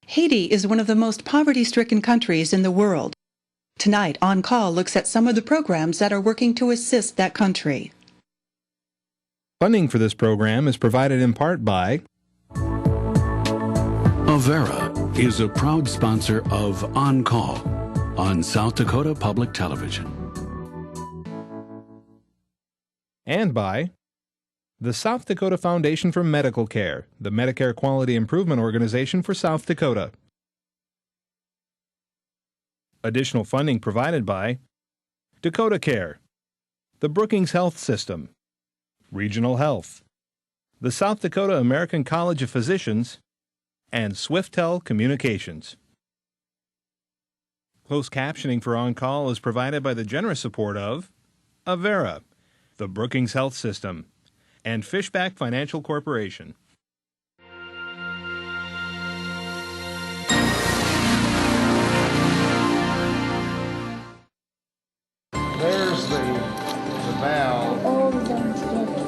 Haiti is one of the most poverty-stricken countries in the world. Tonight, On Call looks at some of the programs that are working to assist that country. Funding for this program is provided in part by Avera is a proud sponsor of On Call on South Dakota Public Television. And by the South Dakota Foundation for Medical Care, the Medicare Quality Improvement Organization for South Dakota. Additional funding provided by Dakota Care, the Brookings Health System, Regional Health, the South Dakota American College of Physicians, and Swiftel Communications. Closed captioning for On Call is provided by the generous support of Avera, the Brookings Health System, and Fishback Financial Corporation. There's the valve. All of them together.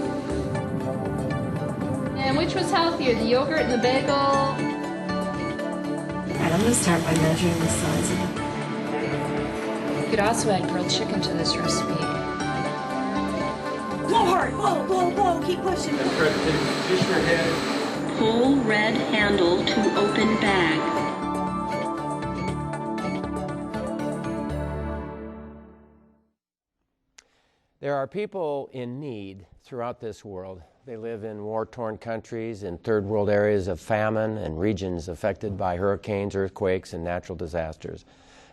And which was healthier, the yogurt and the bagel? All right, I'm going to start by measuring the size of it. You could also add grilled chicken to this recipe. Blow hard, blow, blow, blow, keep pushing. And Fred, just your head. Pull red handle to open bag. There are people in need throughout this world. They live in war-torn countries, in third world areas of famine, and regions affected by hurricanes, earthquakes, and natural disasters.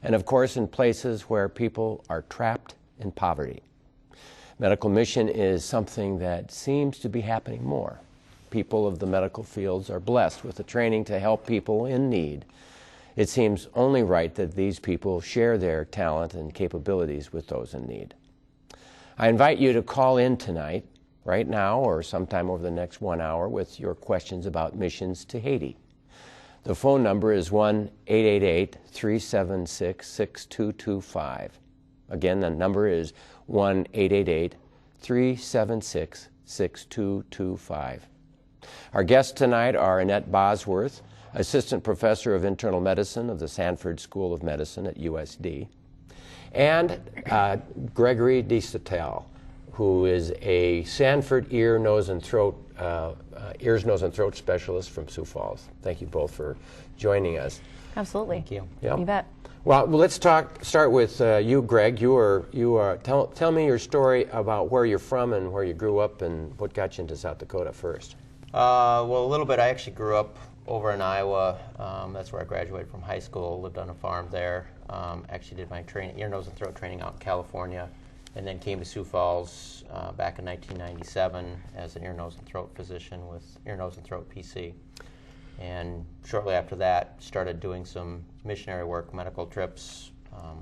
And of course, in places where people are trapped in poverty. Medical mission is something that seems to be happening more. People of the medical fields are blessed with the training to help people in need. It seems only right that these people share their talent and capabilities with those in need. I invite you to call in tonight, right now, or sometime over the next 1 hour with your questions about missions to Haiti. The phone number is 1-888-376-6225. Again, the number is 1-888-376-6225. Our guests tonight are Annette Bosworth, Assistant Professor of Internal Medicine of the Sanford School of Medicine at USD, and Gregory DeSatel, who is a Sanford ears, nose, and throat specialist from Sioux Falls. Thank you both for joining us. Absolutely. Thank you. Yep. You bet. Well, let's start with you, Greg. Tell me your story about where you're from and where you grew up and what got you into South Dakota first. Well, a little bit. I actually grew up over in Iowa. That's where I graduated from high school, lived on a farm there. Actually did my ear, nose, and throat training out in California, and then came to Sioux Falls back in 1997 as an ear, nose, and throat physician with ear, nose, and throat PC. And shortly after that, started doing some missionary work, medical trips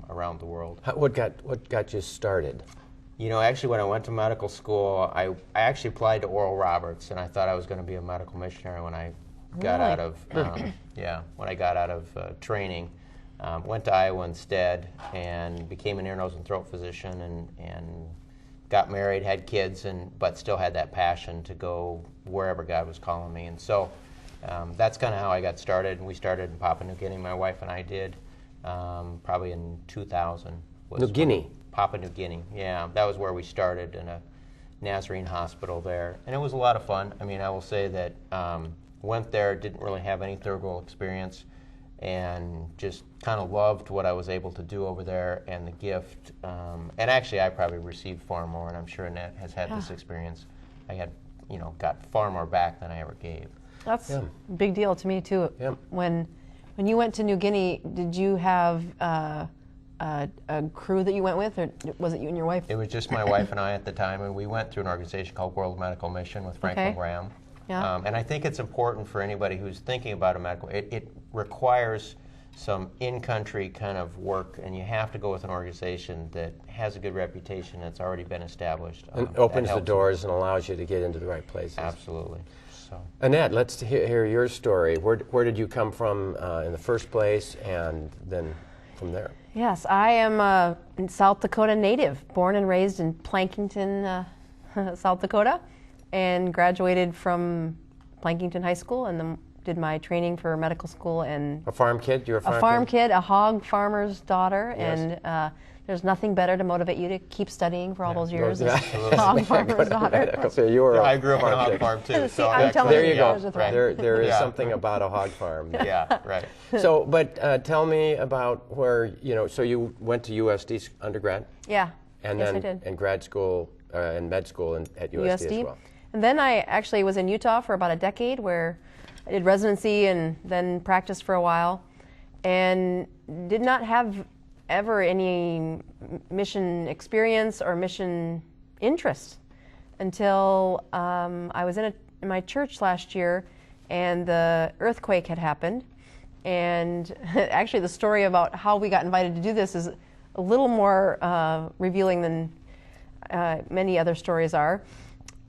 around the world. What got you started? You know, actually, when I went to medical school, I actually applied to Oral Roberts, and I thought I was going to be a medical missionary when I got out of training. Went to Iowa instead and became an ear, nose, and throat physician, and got married, had kids, but still had that passion to go wherever God was calling me. And so that's kind of how I got started. We started in Papua New Guinea. My wife and I did probably in 2000. New Guinea? Papua New Guinea, yeah. That was where we started, in a Nazarene hospital there. And it was a lot of fun. I mean, I will say that went there, didn't really have any third world experience, and just kind of loved what I was able to do over there and the gift. And actually, I probably received far more, and I'm sure Annette has had this experience. I had, got far more back than I ever gave. That's a big deal to me, too. Yeah. When you went to New Guinea, did you have a crew that you went with, or was it you and your wife? It was just my wife and I at the time, and we went through an organization called World Medical Mission with Franklin Graham. Yeah. And I think it's important for anybody who's thinking about a medical, it requires some in-country kind of work, and you have to go with an organization that has a good reputation that's already been established. And opens the doors and allows you to get into the right places. Absolutely. So, Annette, let's hear your story. Where did you come from in the first place, and then from there? Yes, I am a South Dakota native, born and raised in Plankington, South Dakota, and graduated from Plankington High School and then did my training for medical school. And a farm kid? You're a farm, a farm kid, a hog farmer's daughter. Yes. And there's nothing better to motivate you to keep studying for all those years. Yeah. Hog farmer's daughter. So you were I grew up on a hog farm too. So I'm telling there you you, go. right. There is something about a hog farm. Yeah, right. So, but tell me about where, so you went to USD undergrad? Yeah. And yes, then I did. in grad school and med school at USD as well. And then I actually was in Utah for about a decade, where I did residency and then practiced for a while, and did not have ever any mission experience or mission interest until I was in my church last year, and the earthquake had happened. And actually the story about how we got invited to do this is a little more revealing than many other stories are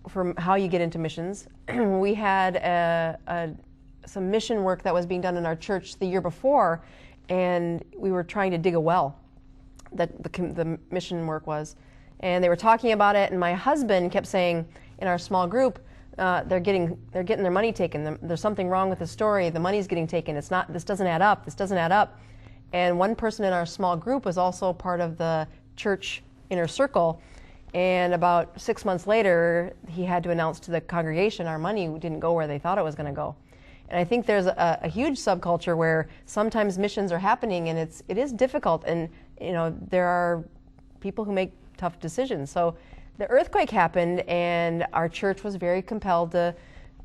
from how you get into missions. We had some mission work that was being done in our church the year before, and we were trying to dig a well. The mission work was, and they were talking about it, and my husband kept saying in our small group, they're getting their money taken. There's something wrong with the story. The money's getting taken. This doesn't add up. This doesn't add up. And one person in our small group was also part of the church inner circle. And about 6 months later, he had to announce to the congregation our money didn't go where they thought it was going to go. And I think there's a huge subculture where sometimes missions are happening, and it is difficult. And there are people who make tough decisions. So the earthquake happened, and our church was very compelled to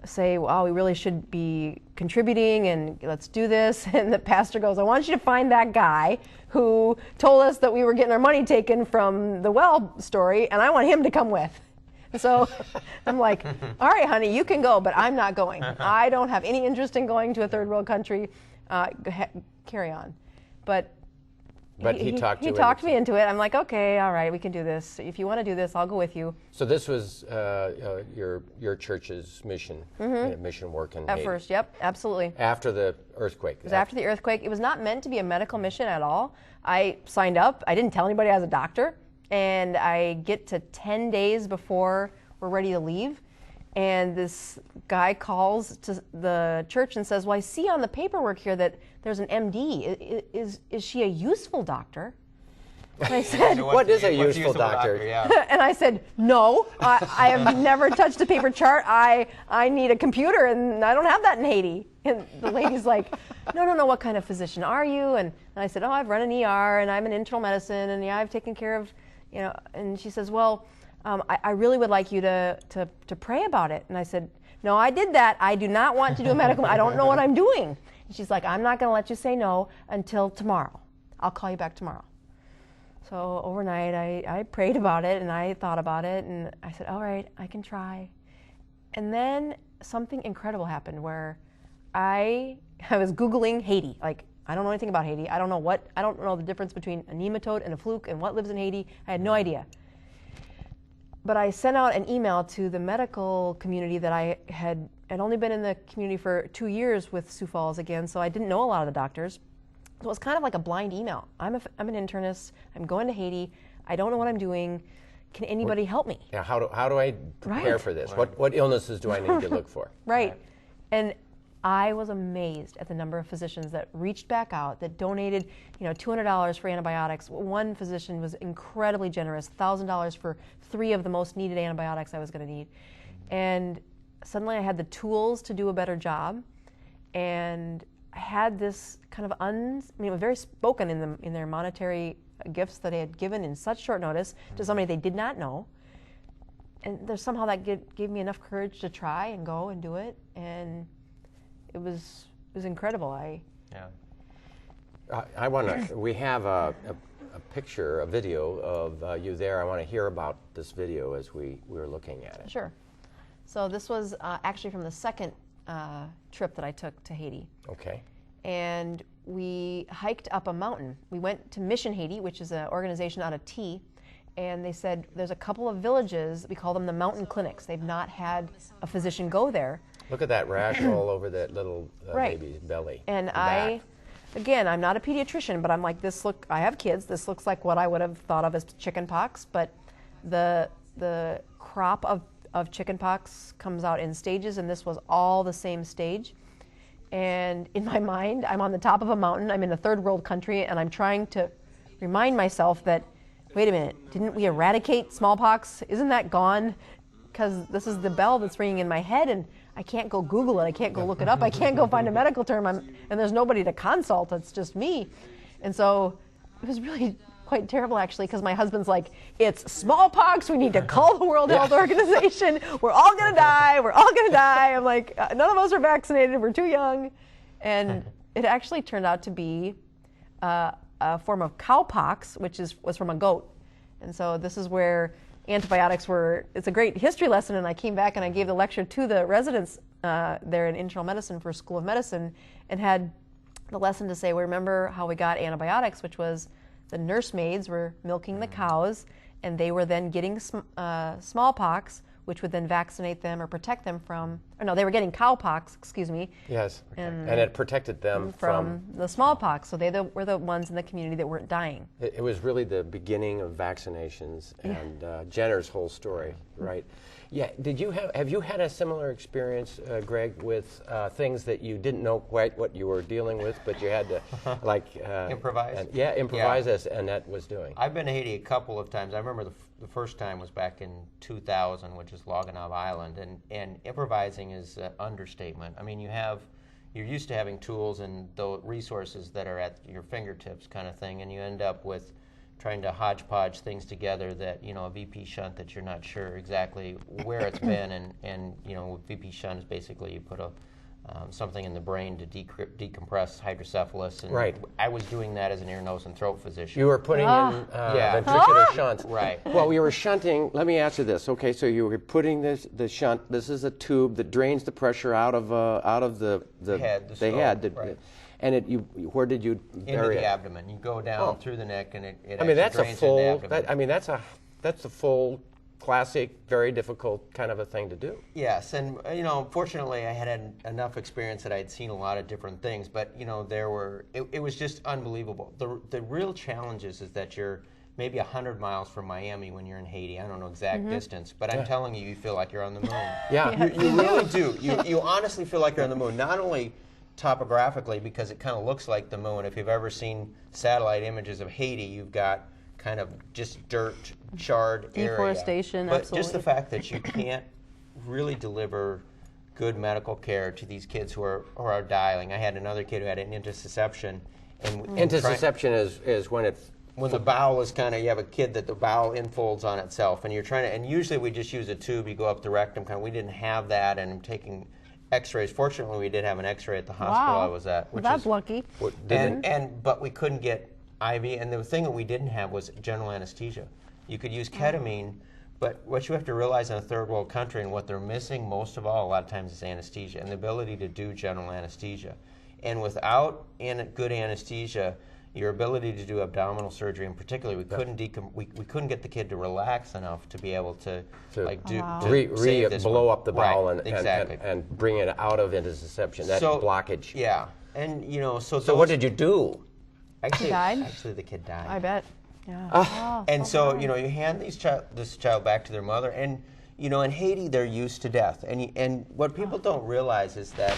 say, wow, we really should be contributing, and let's do this. And the pastor goes, I want you to find that guy who told us that we were getting our money taken from the well story, and I want him to come with. So I'm like, all right, honey, you can go, but I'm not going. I don't have any interest in going to a third world country. Carry on. But he talked me into it. I'm like, okay, all right, we can do this. If you want to do this, I'll go with you. So this was your church's mission, mission work in Haiti. At first, yep, absolutely. After the earthquake. It was after the earthquake. It was not meant to be a medical mission at all. I signed up. I didn't tell anybody I was a doctor. And I get to 10 days before we're ready to leave, and this guy calls to the church and says, well, I see on the paperwork here that there's an MD. Is she a useful doctor? And I said, what is a useful doctor? Yeah. And I said, no, I have never touched a paper chart. I need a computer, and I don't have that in Haiti. And the lady's like, no, what kind of physician are you? And I said, I've run an ER, and I'm in internal medicine, and I've taken care of, and she says, well, I really would like you to pray about it. And I said, no, I did that. I do not want to do a medical, I don't know what I'm doing. And she's like, I'm not going to let you say no until tomorrow. I'll call you back tomorrow. So overnight, I prayed about it, and I thought about it, and I said, all right, I can try. And then something incredible happened where I was Googling Haiti. Like, I don't know anything about Haiti. I don't know the difference between a nematode and a fluke and what lives in Haiti. I had no idea. But I sent out an email to the medical community that I had only been in the community for 2 years with Sioux Falls again, so I didn't know a lot of the doctors. So it was kind of like a blind email. I'm an internist. I'm going to Haiti. I don't know what I'm doing. Can anybody help me? Yeah. How do I prepare for this? What illnesses do I need to look for? Right. And I was amazed at the number of physicians that reached back out, that donated, $200 for antibiotics. One physician was incredibly generous, $1,000 for 3 of the most needed antibiotics I was going to need. And suddenly I had the tools to do a better job, and I had this kind of it was very spoken in their monetary gifts that they had given in such short notice to somebody they did not know. And there's somehow that gave me enough courage to try and go and do it, and it was incredible. I want to. We have a picture, a video of you there. I want to hear about this video as we were looking at it. Sure. So this was actually from the second trip that I took to Haiti. Okay. And we hiked up a mountain. We went to Mission Haiti, which is an organization out of T, and they said there's a couple of villages, we call them the mountain clinics. They've not had a physician go there. Look at that rash all over that little baby's belly. And again, I'm not a pediatrician, but I'm like, I have kids, this looks like what I would have thought of as chicken pox, but the crop of chicken pox comes out in stages, and this was all the same stage. And in my mind, I'm on the top of a mountain, I'm in a third world country, and I'm trying to remind myself that, wait a minute, didn't we eradicate smallpox? Isn't that gone? Because this is the bell that's ringing in my head, and I can't go Google it, I can't go look it up, I can't go find a medical term, and there's nobody to consult, it's just me. And so it was really quite terrible, actually, because my husband's like, it's smallpox, we need to call the World Health Organization, we're all gonna die, we're all gonna die. I'm like, none of us are vaccinated, we're too young. And it actually turned out to be a form of cowpox, which was from a goat. And so this is where antibiotics were, it's a great history lesson, and I came back and I gave the lecture to the residents there in internal medicine for School of Medicine, and had the lesson to say, well, remember how we got antibiotics, which was the nursemaids were milking the cows, and they were then getting smallpox, which would then vaccinate them or protect them from, or no, they were getting cowpox, excuse me. Yes, and it protected them from the smallpox, so they were the ones in the community that weren't dying. It was really the beginning of vaccinations and Jenner's whole story, right? Yeah, have you had a similar experience, Greg, with things that you didn't know quite what you were dealing with, but you had to improvise? Improvise as Annette was doing. I've been to Haiti a couple of times. I remember the first time was back in 2000, which is Loganov Island, and improvising is an understatement. I mean, you're used to having tools and the resources that are at your fingertips kind of thing, and you end up with trying to hodgepodge things together that, a VP shunt that you're not sure exactly where it's been, and VP shunt is basically you put something in the brain to decompress hydrocephalus, and right. I was doing that as an ear, nose, and throat physician. You were putting in ventricular shunts. Right. Well, you were shunting, let me answer this. Okay, so you were putting the shunt, this is a tube that drains the pressure out of the head, the head. Right. And where did you bury into the it? abdomen. You go down through the neck, and it that's drains into the abdomen. That's a full, classic, very difficult kind of a thing to do. Yes, and fortunately, I had enough experience that I had seen a lot of different things. But it was just unbelievable. The real challenge is that you're maybe 100 miles from Miami when you're in Haiti. I don't know exact distance, but I'm telling you, you feel like you're on the moon. Yeah, you really do. You honestly feel like you're on the moon. Not only topographically, because it kind of looks like the moon. If you've ever seen satellite images of Haiti, you've got kind of just dirt, charred area. Deforestation, but absolutely. Just the fact that you can't really deliver good medical care to these kids who are dying. I had another kid who had an intussusception. Intussusception is when the bowel is you have a kid that the bowel infolds on itself, and you're trying to, and usually we just use a tube, you go up the rectum, we didn't have that, and I'm taking X-rays. Fortunately, we did have an X-ray at the hospital I was at. Well, that's lucky. But we couldn't get IV, and the thing that we didn't have was general anesthesia. You could use ketamine, but what you have to realize in a third world country, and what they're missing most of all a lot of times, is anesthesia and the ability to do general anesthesia. And without good anesthesia, your ability to do abdominal surgery, and particularly we couldn't get the kid to relax enough to be able to blow up the bowel exactly. and bring it out of intussusception, that blockage. Yeah, and So what did you do? Actually, the kid died. I bet. Yeah. And so you hand this child back to their mother, and in Haiti they're used to death, and what people don't realize is that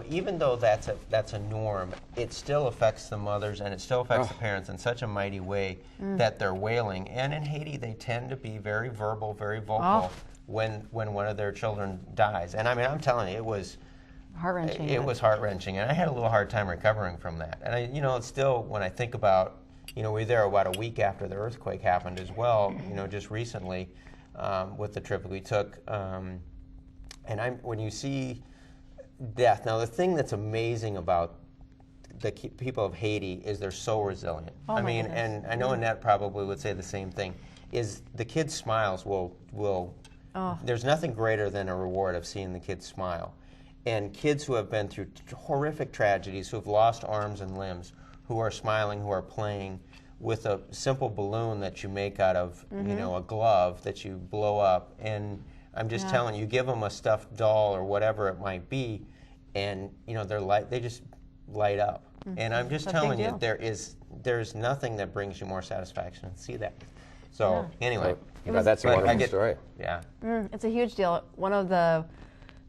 even though that's a norm, it still affects the mothers and it still affects the parents in such a mighty way that they're wailing. And in Haiti, they tend to be very verbal, very vocal when one of their children dies. And I'm telling you, it was heart-wrenching. It was heart-wrenching, and I had a little hard time recovering from that. And it's still, when I think about, we were there about a week after the earthquake happened as well. Just recently with the trip we took, and when you see death. Now, the thing that's amazing about the people of Haiti is they're so resilient. And I know Annette probably would say the same thing, is the kids' smiles will there's nothing greater than a reward of seeing the kids smile. And kids who have been through horrific tragedies, who have lost arms and limbs, who are smiling, who are playing with a simple balloon that you make out of, a glove that you blow up, and I'm just telling you, give them a stuffed doll or whatever it might be, and they just light up. And I'm just telling you, there's nothing that brings you more satisfaction than see that. So anyway, that's a wonderful story. Yeah, it's a huge deal. One of the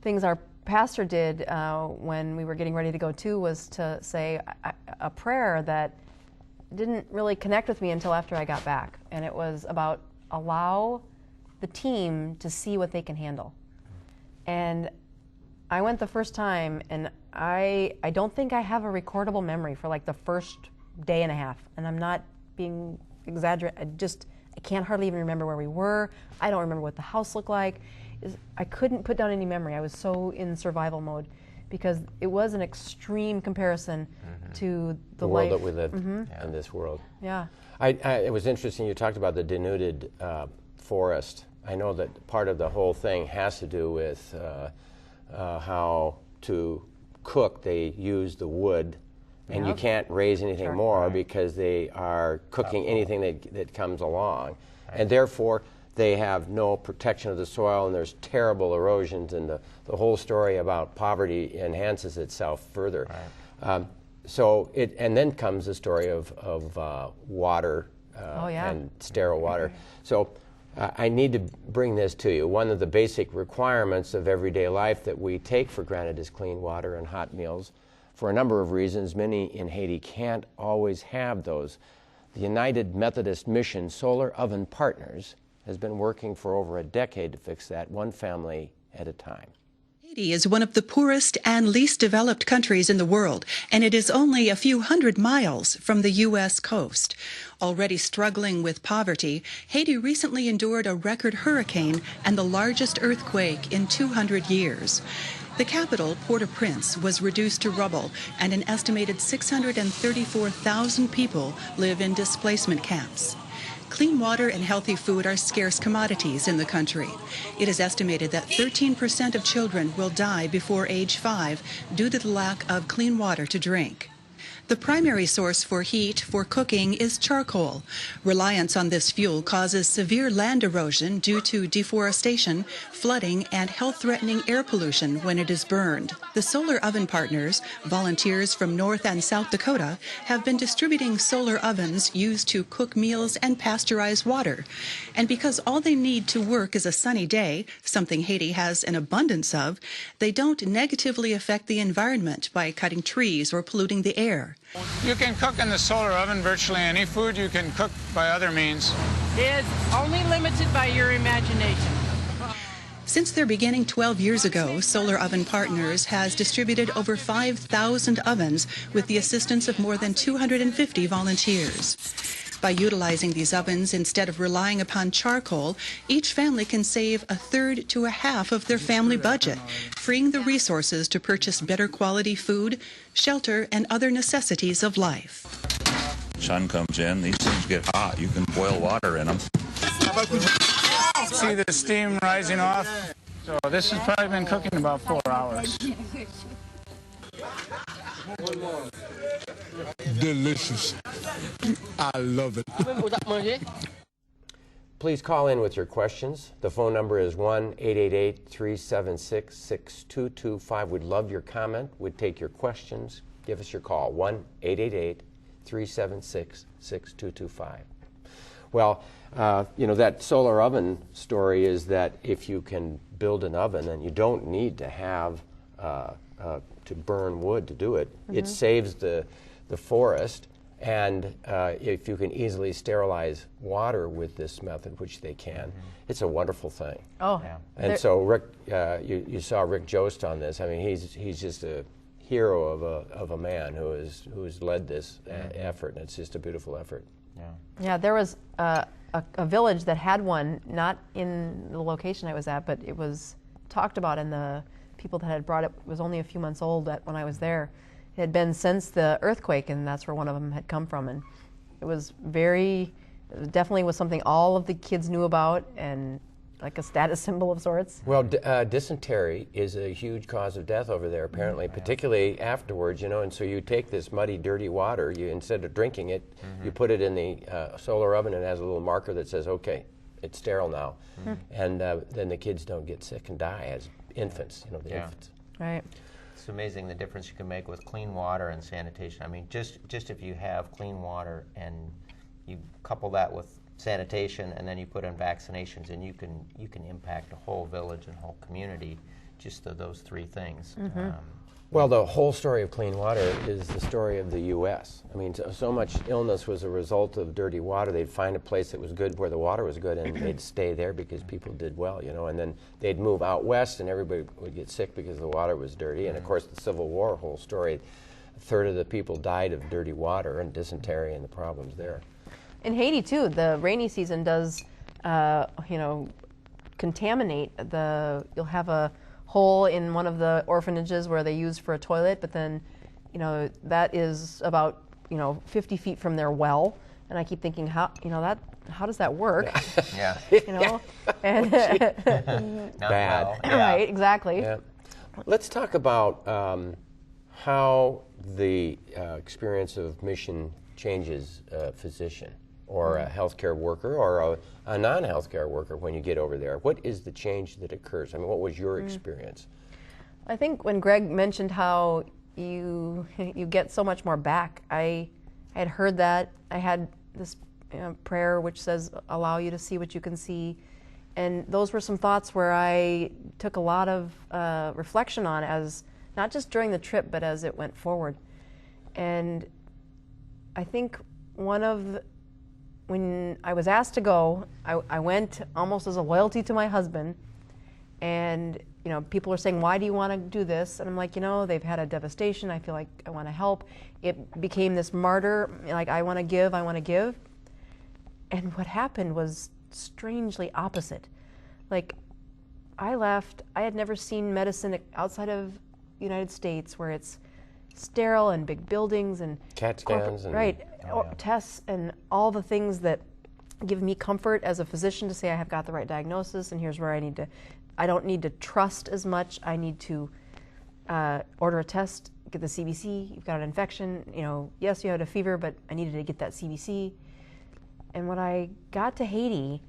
things our pastor did when we were getting ready to go too was to say a prayer that didn't really connect with me until after I got back. And it was about allow the team to see what they can handle. And I went the first time, and I don't think I have a recordable memory for like the first day and a half. And I'm not being exaggerated. I can't hardly even remember where we were. I don't remember what the house looked like. I couldn't put down any memory. I was so in survival mode because it was an extreme comparison to the world life that we live in this world. Yeah. It was interesting you talked about the denuded forest. I know that part of the whole thing has to do with how to cook. They use the wood, and you can't raise anything more because they are cooking anything that comes along. And therefore, they have no protection of the soil, and there's terrible erosions, and the whole story about poverty enhances itself further. And then comes the story of water and sterile water. So I need to bring this to you. One of the basic requirements of everyday life that we take for granted is clean water and hot meals. For a number of reasons, many in Haiti can't always have those. The United Methodist Mission Solar Oven Partners has been working for over a decade to fix that, one family at a time. Haiti is one of the poorest and least developed countries in the world, and it is only a few hundred miles from the U.S. coast. Already struggling with poverty, Haiti recently endured a record hurricane and the largest earthquake in 200 years. The capital, Port-au-Prince, was reduced to rubble, and an estimated 634,000 people live in displacement camps. Clean water and healthy food are scarce commodities in the country. It is estimated that 13% of children will die before age 5 due to the lack of clean water to drink. The primary source for heat for cooking is charcoal. Reliance on this fuel causes severe land erosion due to deforestation, flooding, and health-threatening air pollution when it is burned. The Solar Oven Partners, volunteers from North and South Dakota, have been distributing solar ovens used to cook meals and pasteurize water. And because all they need to work is a sunny day, something Haiti has an abundance of, they don't negatively affect the environment by cutting trees or polluting the air. You can cook in the solar oven virtually any food you can cook by other means. It's only limited by your imagination. Since their beginning 12 years ago, Solar Oven Partners has distributed over 5,000 ovens with the assistance of more than 250 volunteers. By utilizing these ovens instead of relying upon charcoal, each family can save a third to a half of their family budget, freeing the resources to purchase better quality food, shelter, and other necessities of life. Sun comes in, these things get hot. You can boil water in them. See the steam rising off? So this has probably been cooking about 4 hours. Delicious. I love it. Please call in with your questions. The phone number is 1-888-376-6225. We'd love your comment. We'd take your questions. Give us your call, 1-888-376-6225. Well, that solar oven story is that if you can build an oven and you don't need to have to burn wood to do it, it saves the forest. And if you can easily sterilize water with this method, which they can, it's a wonderful thing. Oh, yeah. And so Rick, you saw Rick Jost on this. I mean, he's just a hero of a man who has led this effort, and it's just a beautiful effort. Yeah, there was a village that had one, not in the location I was at, but it was talked about, and the people that had brought it was only a few months old when I was there. It had been since the earthquake, and that's where one of them had come from. And it definitely was something all of the kids knew about, and like a status symbol of sorts. Well, dysentery is a huge cause of death over there, apparently, particularly afterwards, and so you take this muddy, dirty water, instead of drinking it, you put it in the solar oven, and it has a little marker that says, okay, it's sterile now. And then the kids don't get sick and die as infants, infants. Right. It's amazing the difference you can make with clean water and sanitation. I mean, just if you have clean water and you couple that with sanitation, and then you put in vaccinations, and you can impact a whole village and whole community just those three things. Well, the whole story of clean water is the story of the U.S. I mean, so much illness was a result of dirty water. They'd find a place that was good where the water was good, and they'd stay there because people did well, you know. And then they'd move out west, and everybody would get sick because the water was dirty. And, of course, the Civil War whole story, a third of the people died of dirty water and dysentery and the problems there. In Haiti, too, the rainy season does, you know, contaminate you'll have a hole in one of the orphanages where they use for a toilet, but then, you know, that is about, you know, 50 feet from their well, and I keep thinking, how does that work? Yeah. You know, and bad. Well. Right, exactly. Yeah. Let's talk about how the experience of mission changes a physician or a healthcare worker or a non-healthcare worker when you get over there. What is the change that occurs? I mean, what was your experience? I think when Greg mentioned how you get so much more back, I had heard that. I had this prayer which says, allow you to see what you can see. And those were some thoughts where I took a lot of reflection on, as not just during the trip, but as it went forward. And I think when I was asked to go, I went almost as a loyalty to my husband. And, you know, people are saying, why do you want to do this? And I'm like, you know, they've had a devastation. I feel like I want to help. It became this martyr, like, I want to give, I want to give. And what happened was strangely opposite. Like, I left, I had never seen medicine outside of the United States where it's sterile and big buildings and CAT scans and tests and all the things that give me comfort as a physician to say I have got the right diagnosis and here's where I don't need to trust as much. I need to order a test, get the CBC, you've got an infection, you know, yes, you had a fever, but I needed to get that CBC. And when I got to Haiti,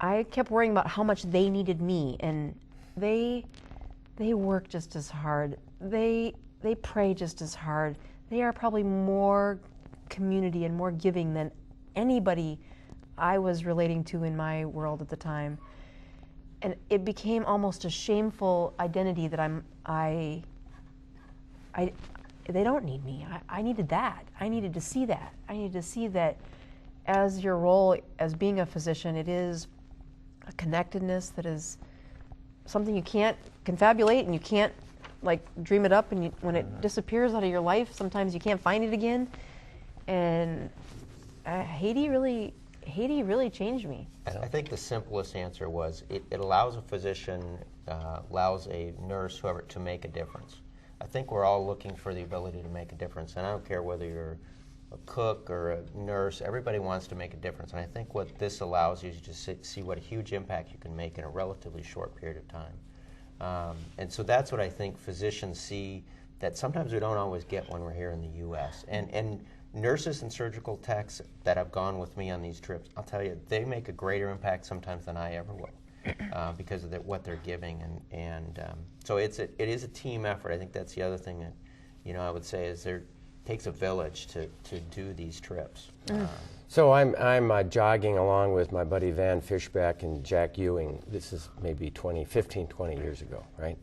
I kept worrying about how much they needed me, and they work just as hard. They pray just as hard. They are probably more community and more giving than anybody I was relating to in my world at the time. And it became almost a shameful identity that they don't need me. I needed that. I needed to see that. I needed to see that as your role as being a physician, it is a connectedness that is something you can't confabulate and you can't like dream it up, and when it disappears out of your life, sometimes you can't find it again. And Haiti really changed me. I think the simplest answer was it allows a physician, allows a nurse, whoever, to make a difference. I think we're all looking for the ability to make a difference, and I don't care whether you're a cook or a nurse, everybody wants to make a difference. And I think what this allows you is to see what a huge impact you can make in a relatively short period of time. And so that's what I think physicians see that sometimes we don't always get when we're here in the U.S. And nurses and surgical techs that have gone with me on these trips, I'll tell you, they make a greater impact sometimes than I ever will because of what they're giving. So it is a team effort. I think that's the other thing that, you know, I would say is there takes a village to do these trips. So I'm jogging along with my buddy Van Fishback and Jack Ewing. This is maybe 20 years ago, right?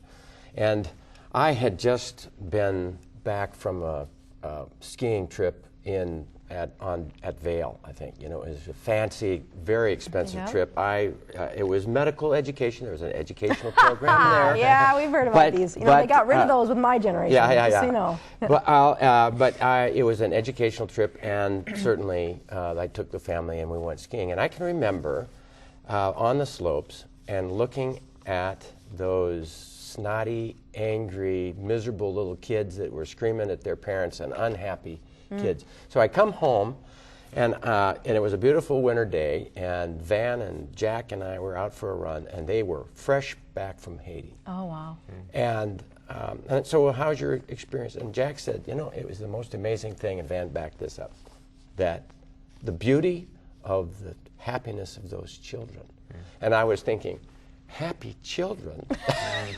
And I had just been back from a skiing trip at Vail, I think. You know, it was a fancy, very expensive trip. It was medical education. There was an educational program there. Yeah, we've heard about these. You know, they got rid of those with my generation. Yeah. So you know. But it was an educational trip, and certainly I took the family and we went skiing. And I can remember on the slopes and looking at those snotty, angry, miserable little kids that were screaming at their parents and unhappy kids. So I come home, and it was a beautiful winter day, and Van and Jack and I were out for a run, and they were fresh back from Haiti. Oh, wow. And so how's your experience? And Jack said, you know, it was the most amazing thing, and Van backed this up, that the beauty of the happiness of those children. And I was thinking, happy children?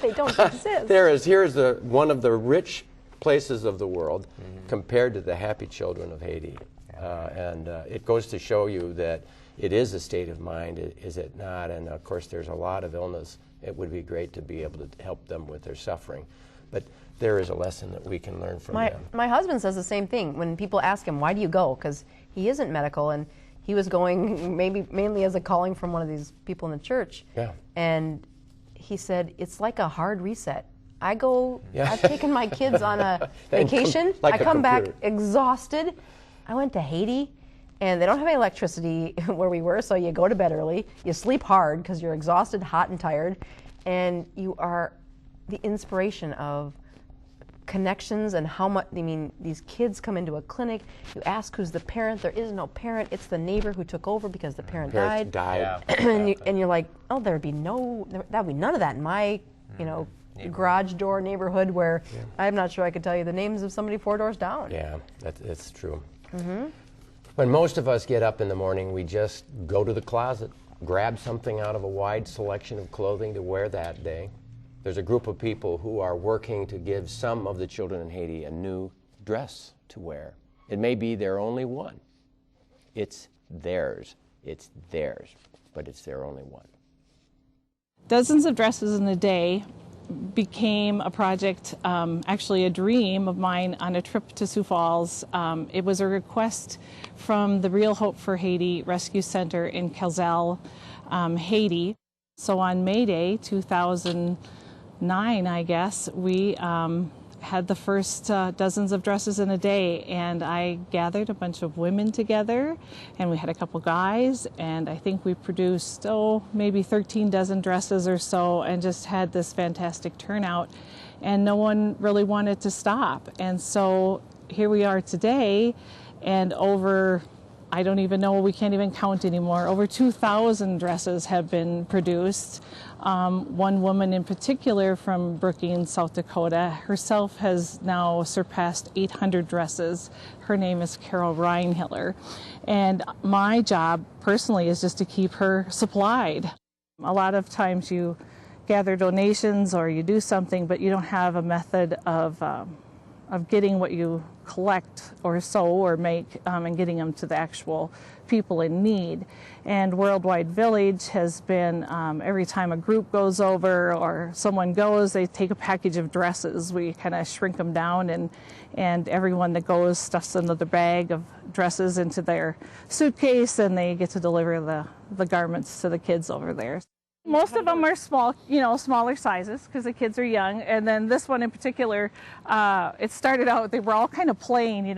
They don't exist. Here's one of the rich places of the world compared to the happy children of Haiti. And it goes to show you that it is a state of mind, is it not? And of course there's a lot of illness it would be great to be able to help them with their suffering. But there is a lesson that we can learn from them. My husband says the same thing when people ask him, why do you go? Because he isn't medical, and he was going mainly as a calling from one of these people in the church. Yeah. And he said, it's like a hard reset. I go, Yeah. I've taken my kids on a vacation. Like I a come back computer. exhausted. I went to Haiti, and they don't have any electricity where we were, so you go to bed early. You sleep hard because you're exhausted, hot, and tired. And you are the inspiration of connections and how much, I mean, these kids come into a clinic, you ask who's the parent, there is no parent, it's the neighbor who took over because the parent died. Yeah. and you're like, oh, that would be none of that in my, garage door neighborhood where I'm not sure I could tell you the names of somebody 4 doors down. Yeah, that's true. Mm-hmm. When most of us get up in the morning, we just go to the closet, grab something out of a wide selection of clothing to wear that day. There's a group of people who are working to give some of the children in Haiti a new dress to wear. It may be their only one. It's theirs. It's theirs, but it's their only one. Dozens of Dresses in a Day became a project, actually a dream of mine on a trip to Sioux Falls. It was a request from the Real Hope for Haiti Rescue Center in Calzal, Haiti. So on May Day 2009, I guess, we had the first Dozens of Dresses in a Day, and I gathered a bunch of women together, and we had a couple guys, and I think we produced, maybe 13 dozen dresses or so, and just had this fantastic turnout, and no one really wanted to stop. And so here we are today, and over, I don't even know, we can't even count anymore, over 2,000 dresses have been produced. One woman in particular from Brookings, South Dakota, herself has now surpassed 800 dresses. Her name is Carol Reinhiller. And my job personally is just to keep her supplied. A lot of times you gather donations or you do something, but you don't have a method of getting what you collect or sew or make and getting them to the actual people in need. And Worldwide Village has been, every time a group goes over or someone goes, they take a package of dresses. We kind of shrink them down, and everyone that goes stuffs another bag of dresses into their suitcase, and they get to deliver the garments to the kids over there. Most of them are small, smaller sizes because the kids are young. And then this one in particular, it started out, they were all kind of plain,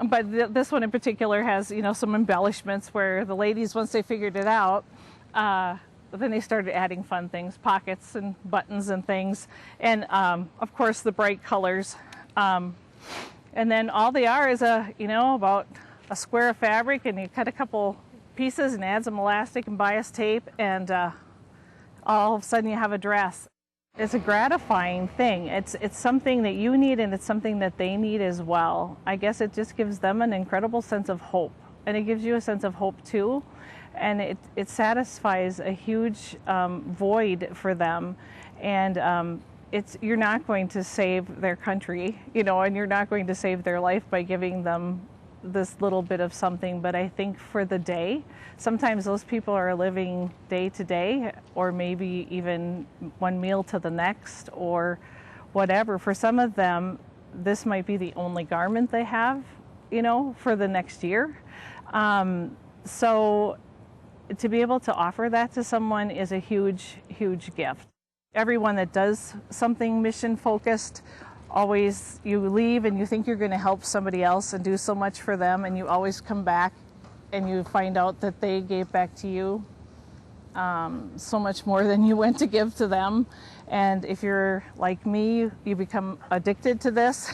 but this one in particular has, some embellishments where the ladies, once they figured it out, then they started adding fun things, pockets and buttons and things. And of course the bright colors. And then all they are is about a square of fabric, and you cut a couple pieces and add some elastic and bias tape, and all of a sudden you have a dress. It's a gratifying thing. It's something that you need, and it's something that they need as well. I guess it just gives them an incredible sense of hope, and it gives you a sense of hope too, and it satisfies a huge void for them. And you're not going to save their country, and you're not going to save their life by giving them this little bit of something, but I think for the day, sometimes those people are living day to day, or maybe even one meal to the next, or whatever. For some of them, this might be the only garment they have, for the next year. So to be able to offer that to someone is a huge, huge gift. Everyone that does something mission focused, always, you leave and you think you're going to help somebody else and do so much for them, and you always come back and you find out that they gave back to you so much more than you went to give to them. And if you're like me, you become addicted to this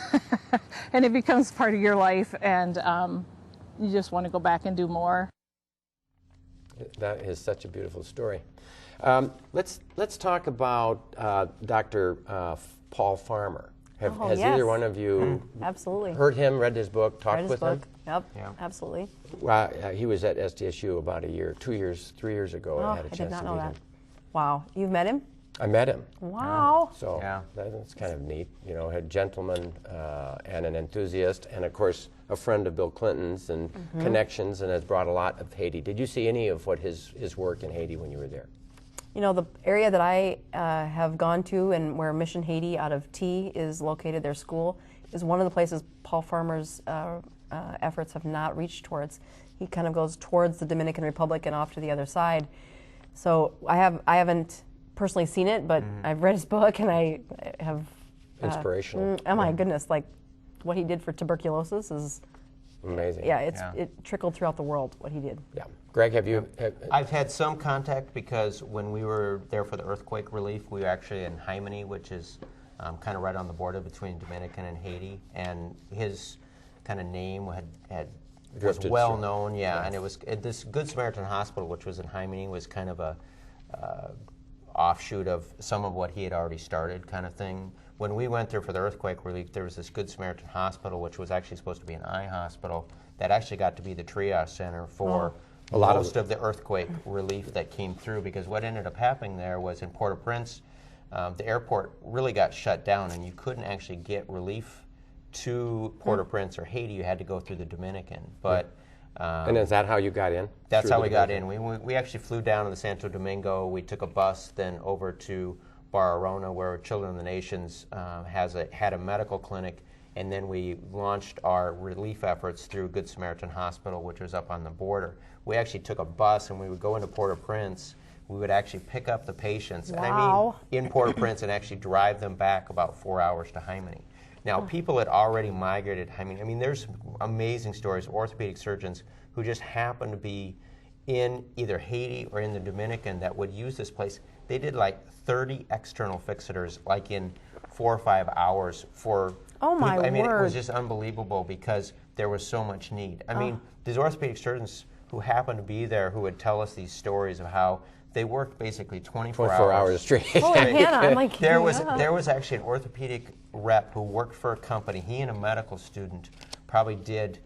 and it becomes part of your life, and you just want to go back and do more. That is such a beautiful story. Let's talk about Dr. Paul Farmer. Has yes. either one of you absolutely heard him, read his book, talked with him? Yep, yeah. Absolutely. He was at SDSU about a year, 2 years, 3 years ago. I had a chance did not to know meet that. him. Wow, you've met him? I met him. Wow. So that's kind of neat. A gentleman and an enthusiast, and of course a friend of Bill Clinton's and connections, and has brought a lot of Haiti. Did you see any of what his work in Haiti when you were there? You know, the area that I have gone to and where Mission Haiti out of T is located, their school, is one of the places Paul Farmer's efforts have not reached towards. He kind of goes towards the Dominican Republic and off to the other side. So I haven't personally seen it, but I've read his book and I have inspirational. Oh my goodness! Like what he did for tuberculosis is amazing. Yeah, it trickled throughout the world what he did. Yeah, Greg, have you? I've had some contact because when we were there for the earthquake relief, we were actually in Haiti, which is kind of right on the border between Dominican and Haiti, and his kind of name was well known, and it was this Good Samaritan Hospital, which was in Haiti, was kind of a offshoot of some of what he had already started, kind of thing. When we went there for the earthquake relief, there was this Good Samaritan Hospital, which was actually supposed to be an eye hospital, that actually got to be the triage center for most of the earthquake relief that came through. Because what ended up happening there was in Port-au-Prince, the airport really got shut down, and you couldn't actually get relief to Port-au-Prince or Haiti. You had to go through the Dominican. But and is that how you got in? That's how we got in. We actually flew down to the Santo Domingo. We took a bus then over to Barahona, where Children of the Nations had a medical clinic, and then we launched our relief efforts through Good Samaritan Hospital, which was up on the border. We actually took a bus, and we would go into Port-au-Prince. We would actually pick up the patients, and I mean in Port-au-Prince, and actually drive them back about 4 hours to Haiti. Now, people had already migrated. I mean, there's amazing stories, orthopedic surgeons who just happened to be in either Haiti or in the Dominican that would use this place. They did like 30 external fixators, like in 4 or 5 hours for people. I mean, it was just unbelievable because there was so much need. I mean, these orthopedic surgeons who happened to be there who would tell us these stories of how they worked basically 24 hours straight. Holy Hannah, I'm like, there was actually an orthopedic rep who worked for a company. He and a medical student probably did,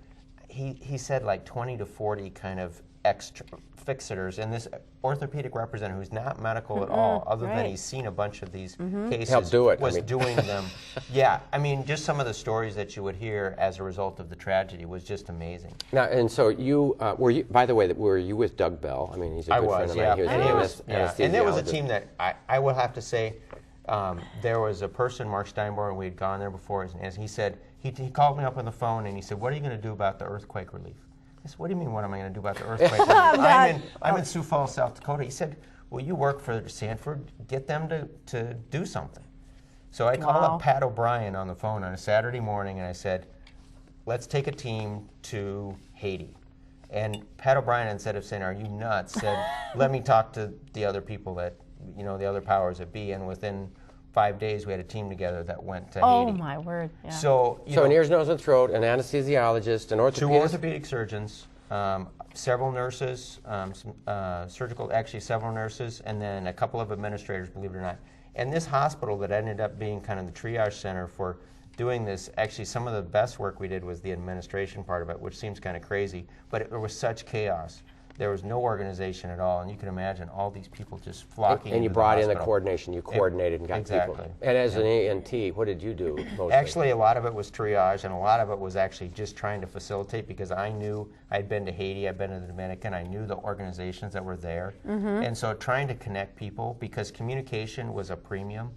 he said like 20 to 40 kind of extra fixators, and this orthopedic representative who's not medical at all, other than he's seen a bunch of these cases, was doing them. Yeah, I mean, just some of the stories that you would hear as a result of the tragedy was just amazing. Now, and so you were you? By the way, were you with Doug Bell? I mean, he's a good friend of mine. And there was a team that I will have to say, there was a person, Mark Steinborn, we had gone there before, and he said he called me up on the phone and he said, "What are you going to do about the earthquake relief?" I said, "What do you mean, what am I going to do about the earthquake? I'm in Sioux Falls, South Dakota." He said, "Well, you work for Sanford, get them to do something." So I called up Pat O'Brien on the phone on a Saturday morning, and I said, "Let's take a team to Haiti." And Pat O'Brien, instead of saying, "Are you nuts?" said, "Let me talk to the other people that, the other powers that be." And within 5 days, we had a team together that went to Haiti. Oh, my word. Yeah. So an ears, nose, and throat, an anesthesiologist, an orthopedist. 2 orthopedic surgeons, several nurses, several nurses, and then a couple of administrators, believe it or not. And this hospital that ended up being kind of the triage center for doing this, actually some of the best work we did was the administration part of it, which seems kind of crazy, but there was such chaos. There was no organization at all, and you can imagine all these people just flocking. And you brought in the coordination. You coordinated and got people. And as an ENT, what did you do mostly? Actually, a lot of it was triage, and a lot of it was actually just trying to facilitate, because I knew I'd been to Haiti, I'd been to the Dominican, I knew the organizations that were there, and so trying to connect people, because communication was a premium,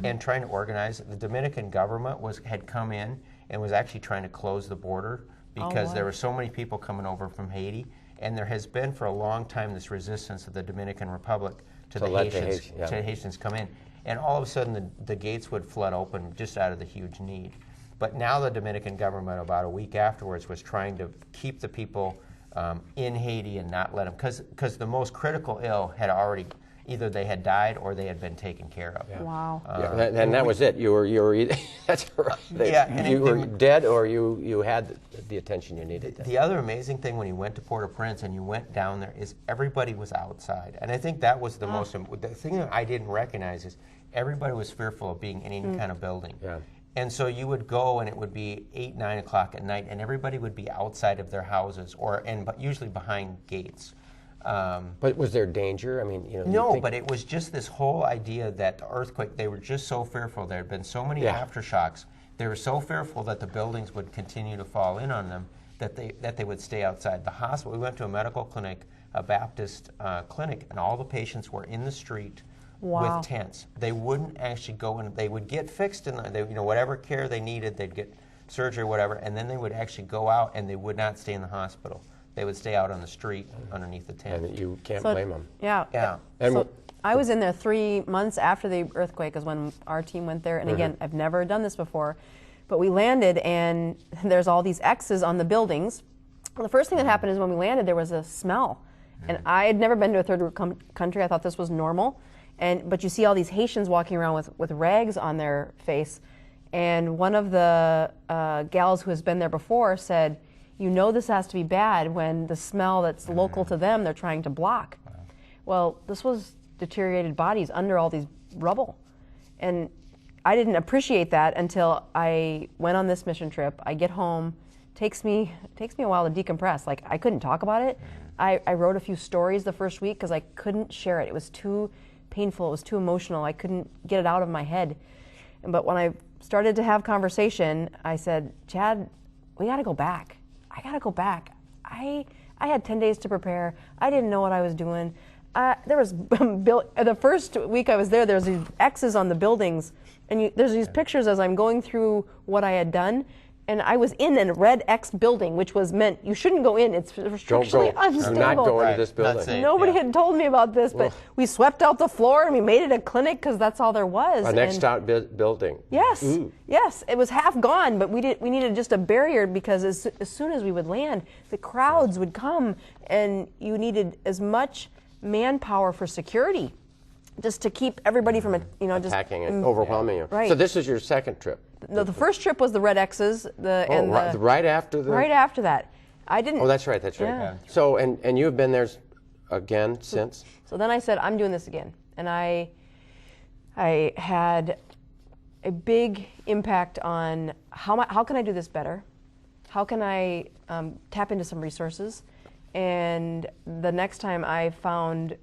and trying to organize. The Dominican government had come in and was actually trying to close the border because there were so many people coming over from Haiti. And there has been for a long time this resistance of the Dominican Republic to the Haitians come in. And all of a sudden the gates would flood open just out of the huge need. But now the Dominican government, about a week afterwards, was trying to keep the people in Haiti and not let them, because the most critical ill had already, either they had died or they had been taken care of. Yeah. Wow. And that was it. You were either, that's right. You were dead, or you had the attention you needed. The other amazing thing when you went to Port-au-Prince and you went down there is everybody was outside. And I think that was the the thing that I didn't recognize is everybody was fearful of being in any kind of building. Yeah. And so you would go, and it would be 8, 9 o'clock at night, and everybody would be outside of their houses, but usually behind gates. But was there danger? I mean, No, but it was just this whole idea that the earthquake, they were just so fearful. There had been so many aftershocks. They were so fearful that the buildings would continue to fall in on them that they would stay outside the hospital. We went to a medical clinic a Baptist clinic, and all the patients were in the street with tents. They wouldn't actually go in. They would get fixed, and whatever care they needed, they'd get surgery, whatever, and then they would actually go out, and they would not stay in the hospital. They would stay out on the street underneath the tent. And you can't blame them. Yeah. Yeah. And so I was in there 3 months after the earthquake is when our team went there. And again, I've never done this before. But we landed, and there's all these X's on the buildings. Well, the first thing that happened is when we landed, there was a smell. And I had never been to a third world country. I thought this was normal. But you see all these Haitians walking around with rags on their face. And one of the gals who has been there before said, you know this has to be bad when the smell that's local to them, they're trying to block. Well, this was deteriorated bodies under all these rubble. And I didn't appreciate that until I went on this mission trip. I get home, takes me a while to decompress. Like, I couldn't talk about it. I wrote a few stories the first week because I couldn't share it. It was too painful, it was too emotional. I couldn't get it out of my head. But when I started to have conversation, I said, Chad, we gotta go back. I gotta go back. I had 10 days to prepare. I didn't know what I was doing. There was the first week I was there was these X's on the buildings, and there's these pictures as I'm going through what I had done, and I was in a red X building, which was meant you shouldn't go in. It's structurally unstable. Do not go into this building. Nobody had told me about this, but we swept out the floor and we made it a clinic because that's all there was. A next out building. Yes, yes, it was half gone, but we needed just a barrier because as soon as we would land, the crowds would come, and you needed as much manpower for security, just to keep everybody from just attacking and overwhelming you. Right. So this is your second trip. No, the first trip was the red X's. Right after the. Right after that, I didn't. Oh, that's right. That's right. Yeah. So and you have been there again since. So then I said, I'm doing this again, and I had a big impact on how can I do this better? How can I tap into some resources? And the next time I found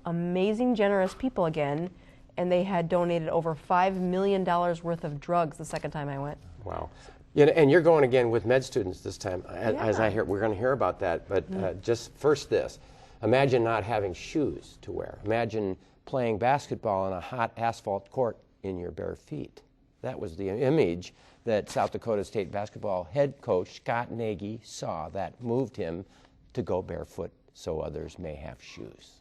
amazing, generous people again, and they had donated over $5 million worth of drugs the second time I went. Wow. Yeah, and you're going again with med students this time. As I hear, we're going to hear about that. But just first this. Imagine not having shoes to wear. Imagine playing basketball on a hot asphalt court in your bare feet. That was the image that South Dakota State basketball head coach Scott Nagy saw that moved him to go barefoot so others may have shoes.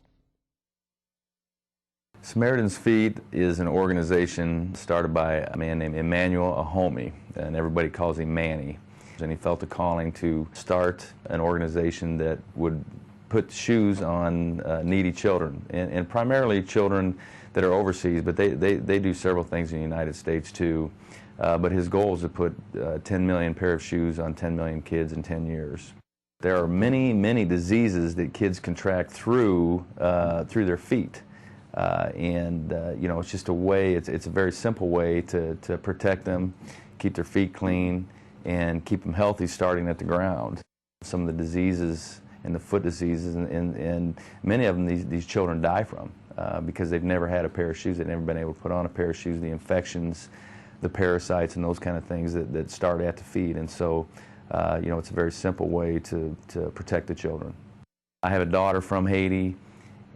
Samaritan's Feet is an organization started by a man named Emmanuel Ahomey, and everybody calls him Manny. And he felt a calling to start an organization that would put shoes on needy children, and primarily children that are overseas, but they do several things in the United States too. But his goal is to put 10 million pair of shoes on 10 million kids in 10 years. There are many, many diseases that kids contract through their feet. It's just a way, it's a very simple way to protect them, keep their feet clean, and keep them healthy starting at the ground. Some of the diseases and the foot diseases, and many of them these children die from because they've never had a pair of shoes, they've never been able to put on a pair of shoes, the infections, the parasites, and those kind of things that start at the feet. And so, it's a very simple way to protect the children. I have a daughter from Haiti.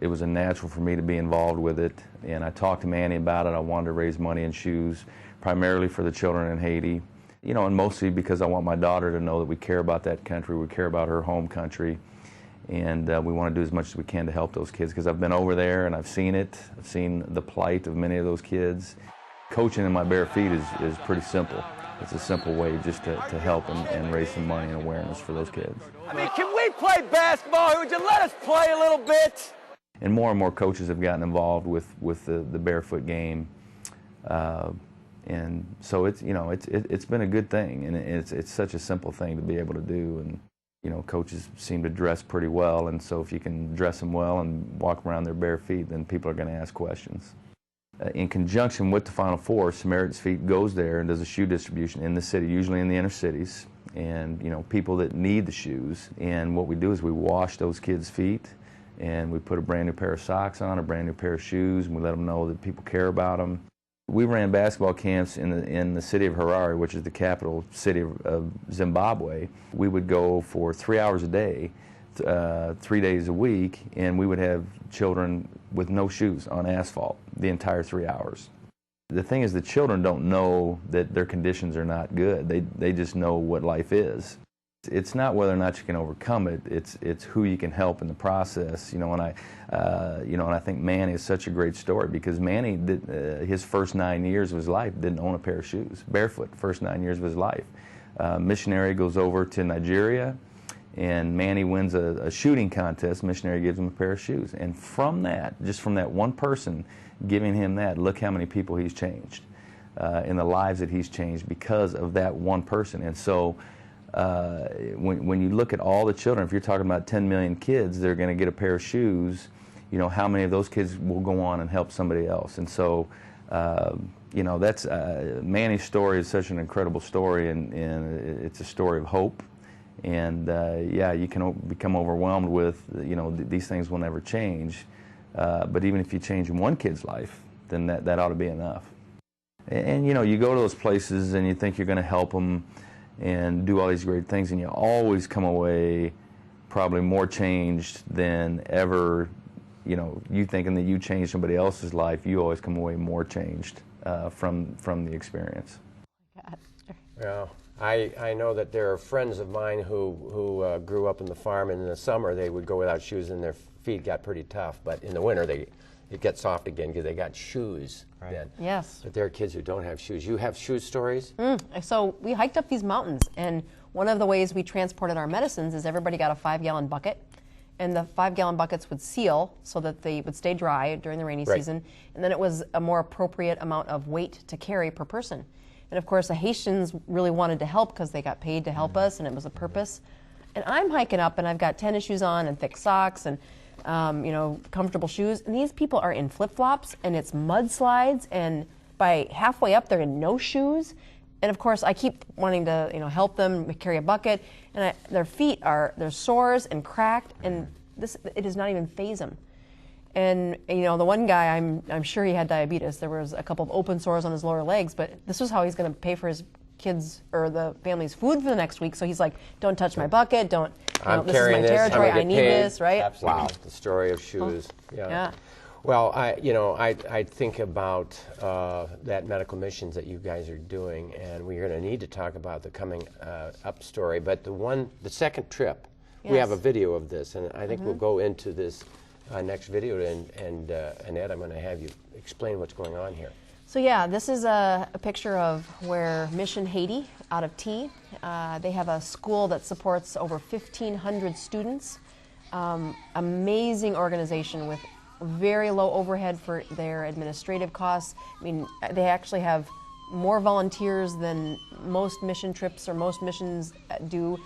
It was a natural for me to be involved with it, and I talked to Manny about it. I wanted to raise money and shoes, primarily for the children in Haiti, and mostly because I want my daughter to know that we care about that country, we care about her home country, and we want to do as much as we can to help those kids, because I've been over there and I've seen it. I've seen the plight of many of those kids. Coaching in my bare feet is pretty simple. It's a simple way just to help and raise some money and awareness for those kids. I mean, can we play basketball? Would you let us play a little bit? And more coaches have gotten involved with the barefoot game, and so it's been a good thing, and it's such a simple thing to be able to do. And coaches seem to dress pretty well, and so if you can dress them well and walk around their bare feet, then people are going to ask questions. In conjunction with the Final Four, Samaritan's Feet goes there and does a shoe distribution in the city, usually in the inner cities, and people that need the shoes. And what we do is we wash those kids' feet, and we put a brand new pair of socks on, a brand new pair of shoes, and we let them know that people care about them. We ran basketball camps in the city of Harare, which is the capital city of Zimbabwe. We would go for 3 hours a day 3 days a week, and we would have children with no shoes on asphalt the entire 3 hours. The thing is, the children don't know that their conditions are not good. They just know what life is. It's not whether or not you can overcome it. It's who you can help in the process. And I think Manny is such a great story, because Manny his first 9 years of his life didn't own a pair of shoes, barefoot. First 9 years of his life. Missionary goes over to Nigeria, and Manny wins a shooting contest. Missionary gives him a pair of shoes, and from that, just from that one person giving him that, look how many people he's changed, in the lives that he's changed because of that one person. And so. When you look at all the children, if you're talking about 10 million kids, they're going to get a pair of shoes. How many of those kids will go on and help somebody else? And so, that's Manny's story is such an incredible story, and it's a story of hope. And you can become overwhelmed with, these things will never change. But even if you change one kid's life, then that ought to be enough. And you go to those places and you think you're going to help them and do all these great things, and you always come away probably more changed than ever. You thinking that you changed somebody else's life, you always come away more changed from the experience. Yeah, I know that there are friends of mine who grew up in the farm, and in the summer they would go without shoes, and their feet got pretty tough. But in the winter it gets soft again because they got shoes. Right. Then. Yes. But there are kids who don't have shoes. You have shoe stories? So we hiked up these mountains, and one of the ways we transported our medicines is everybody got a 5-gallon bucket, and the 5-gallon buckets would seal so that they would stay dry during the rainy season, and then it was a more appropriate amount of weight to carry per person. And of course, the Haitians really wanted to help because they got paid to help us, and it was a purpose. And I'm hiking up, and I've got tennis shoes on and thick socks and comfortable shoes, and these people are in flip-flops, and it's mudslides, and by halfway up they're in no shoes. And of course I keep wanting to help them carry a bucket, and their feet they're sores and cracked, and it does not even faze them. And the one guy, I'm sure he had diabetes. There was a couple of open sores on his lower legs, but this was how he's going to pay for his kids or the family's food for the next week. So he's like, don't touch my bucket, don't, this is my territory, I need this, right? Absolutely. Wow, the story of shoes. Yeah. Well, I think about that medical missions that you guys are doing, and we're going to need to talk about the coming up story. But the second trip, we have a video of this, and I think we'll go into this next video, and Annette, I'm going to have you explain what's going on here. So yeah, this is a picture of where Mission Haiti, out of T, they have a school that supports over 1,500 students. Amazing organization with very low overhead for their administrative costs. I mean, they actually have more volunteers than most mission trips or most missions do.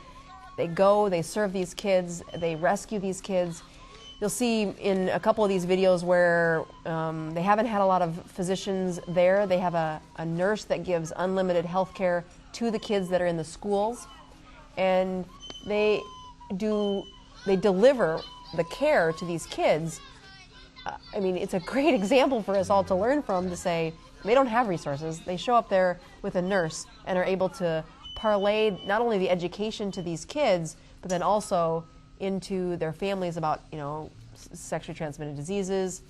They go, they serve these kids, they rescue these kids. You'll see in a couple of these videos where they haven't had a lot of physicians there. They have a nurse that gives unlimited health care to the kids that are in the schools. And they deliver the care to these kids. I mean, it's a great example for us all to learn from, to say they don't have resources. They show up there with a nurse and are able to parlay not only the education to these kids, but then also into their families about, sexually transmitted diseases.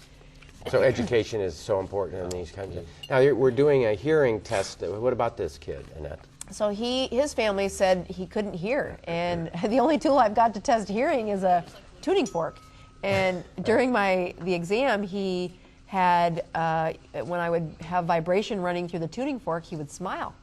So education is so important in these countries. Now, we're doing a hearing test. What about this kid, Annette? So his family said he couldn't hear, and the only tool I've got to test hearing is a tuning fork. And during the exam, he had, when I would have vibration running through the tuning fork, he would smile.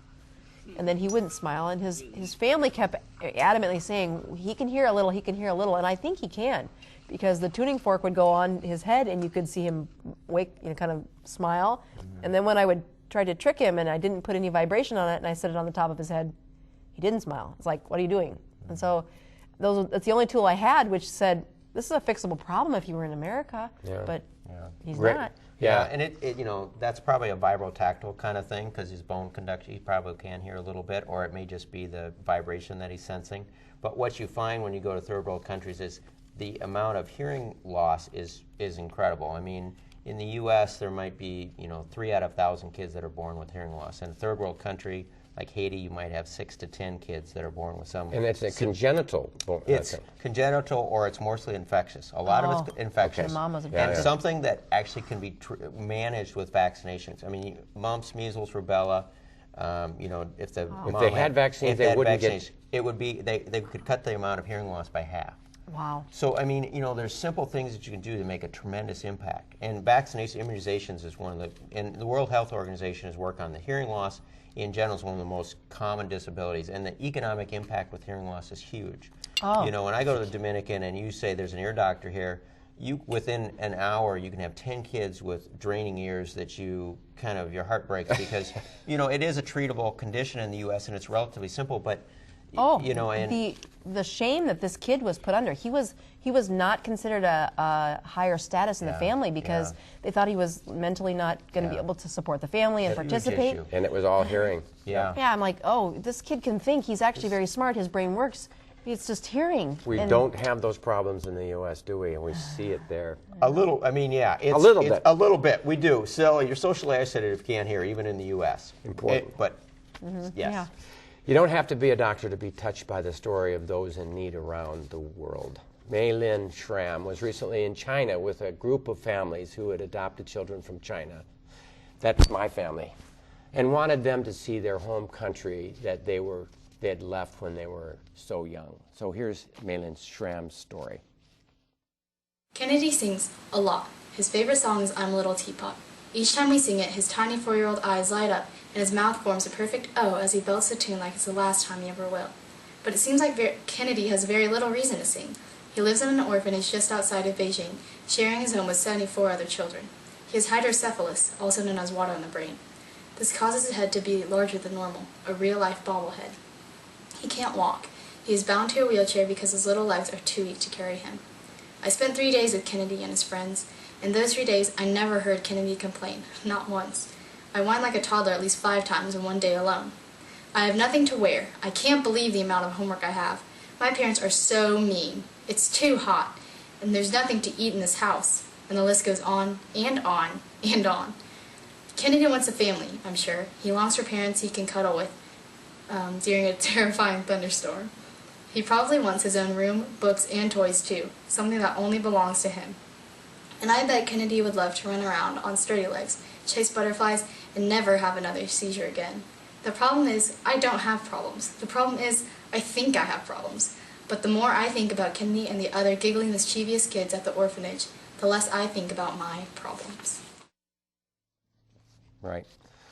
And then he wouldn't smile, and his family kept adamantly saying, he can hear a little, and I think he can, because the tuning fork would go on his head, and you could see him wake, kind of smile. And then when I would try to trick him, and I didn't put any vibration on it, and I set it on the top of his head, he didn't smile. It's like, what are you doing? And so that's the only tool I had, which said, this is a fixable problem if you were in America, but he's not. Yeah, and it that's probably a vibrotactile kind of thing, because his bone conduction, he probably can hear a little bit, or it may just be the vibration that he's sensing. But what you find when you go to third world countries is the amount of hearing loss is incredible. I mean, in the U.S., there might be 3 out of 1,000 kids that are born with hearing loss. In a third world country, like Haiti, you might have 6 to 10 kids that are born with some. And it's a congenital. It's congenital, or it's mostly infectious. A lot of it's infectious. Okay. Mom was and something that actually can be managed with vaccinations. I mean, mumps, measles, rubella. You know, if they had vaccines, they wouldn't get. It would be they could cut the amount of hearing loss by half. Wow. So, I mean, you know, there's simple things that you can do to make a tremendous impact. And vaccination, immunizations is one of the, and the World Health Organization has worked on the hearing loss in general is one of the most common disabilities. And the economic impact with hearing loss is huge. Oh. You know, when I go to the Dominican and you say there's an ear doctor here, within an hour you can have 10 kids with draining ears that your heart breaks because, you know, it is a treatable condition in the U.S. and it's relatively simple, but you know, and the shame that this kid was put under. He was not considered a higher status in the family because they thought he was mentally not going to be able to support the family and participate. And it was all hearing. Yeah, I'm like, oh, this kid can think. He's actually very smart. His brain works. It's just hearing. We don't have those problems in the U.S., do we? And we see it there. A little. I mean, yeah. A little bit. A little bit. We do. So you're socially isolated if you can't hear, even in the U.S. Important. But yes. Yeah. You don't have to be a doctor to be touched by the story of those in need around the world. Maelyn Schramm was recently in China with a group of families who had adopted children from China. That's my family. And wanted them to see their home country that they had left when they were so young. So here's Maelyn Schramm's story. Kennedy sings a lot. His favorite song is I'm a Little Teapot. Each time we sing it, his tiny 4-year-old eyes light up, and his mouth forms a perfect O as he belts the tune like it's the last time he ever will. But it seems like Kennedy has very little reason to sing. He lives in an orphanage just outside of Beijing, sharing his home with 74 other children. He has hydrocephalus, also known as water in the brain. This causes his head to be larger than normal, a real-life bobblehead. He can't walk. He is bound to a wheelchair because his little legs are too weak to carry him. I spent 3 days with Kennedy and his friends. In those 3 days, I never heard Kennedy complain, not once. I whined like a toddler at least 5 times in one day alone. I have nothing to wear. I can't believe the amount of homework I have. My parents are so mean. It's too hot, and there's nothing to eat in this house. And the list goes on and on and on. Kennedy wants a family, I'm sure. He longs for parents he can cuddle with during a terrifying thunderstorm. He probably wants his own room, books, and toys too, something that only belongs to him. And I bet Kennedy would love to run around on sturdy legs, chase butterflies, and never have another seizure again. The problem is, I don't have problems. The problem is, I think I have problems. But the more I think about Kennedy and the other giggling mischievous kids at the orphanage, the less I think about my problems. Right.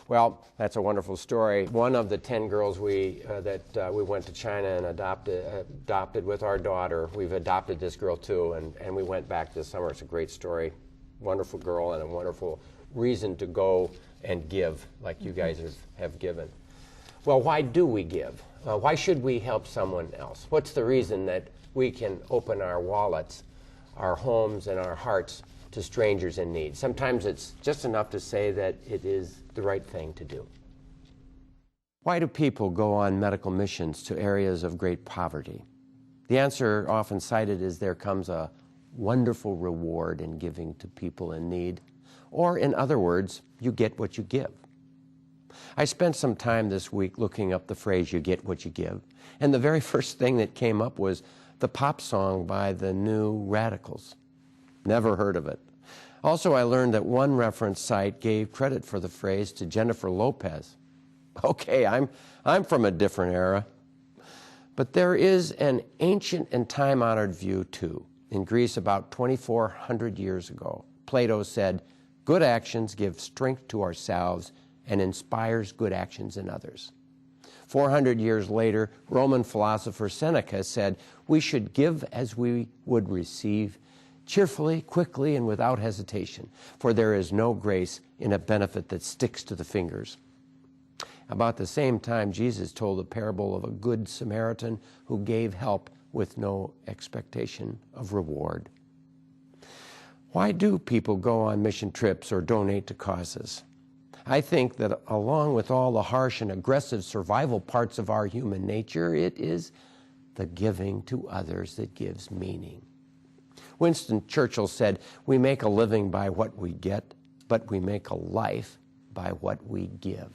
Well, that's a wonderful story. One of the 10 girls we went to China and adopted with our daughter. We've adopted this girl too, and we went back this summer. It's a great story. Wonderful girl and a wonderful reason to go and give like you guys have given. Well, why do we give? Why should we help someone else? What's the reason that we can open our wallets, our homes, and our hearts to strangers in need? Sometimes it's just enough to say that it is the right thing to do. Why do people go on medical missions to areas of great poverty? The answer often cited is there comes a wonderful reward in giving to people in need, or in other words, you get what you give. I spent some time this week looking up the phrase, you get what you give, and the very first thing that came up was the pop song by the New Radicals. Never heard of it. Also, I learned that one reference site gave credit for the phrase to Jennifer Lopez. Okay, I'm from a different era. But there is an ancient and time-honored view, too. In Greece, about 2,400 years ago, Plato said, good actions give strength to ourselves and inspires good actions in others. 400 years later, Roman philosopher Seneca said, we should give as we would receive, cheerfully, quickly, and without hesitation, for there is no grace in a benefit that sticks to the fingers. About the same time, Jesus told the parable of a good Samaritan who gave help with no expectation of reward. Why do people go on mission trips or donate to causes? I think that along with all the harsh and aggressive survival parts of our human nature, it is the giving to others that gives meaning. Winston Churchill said, we make a living by what we get, but we make a life by what we give.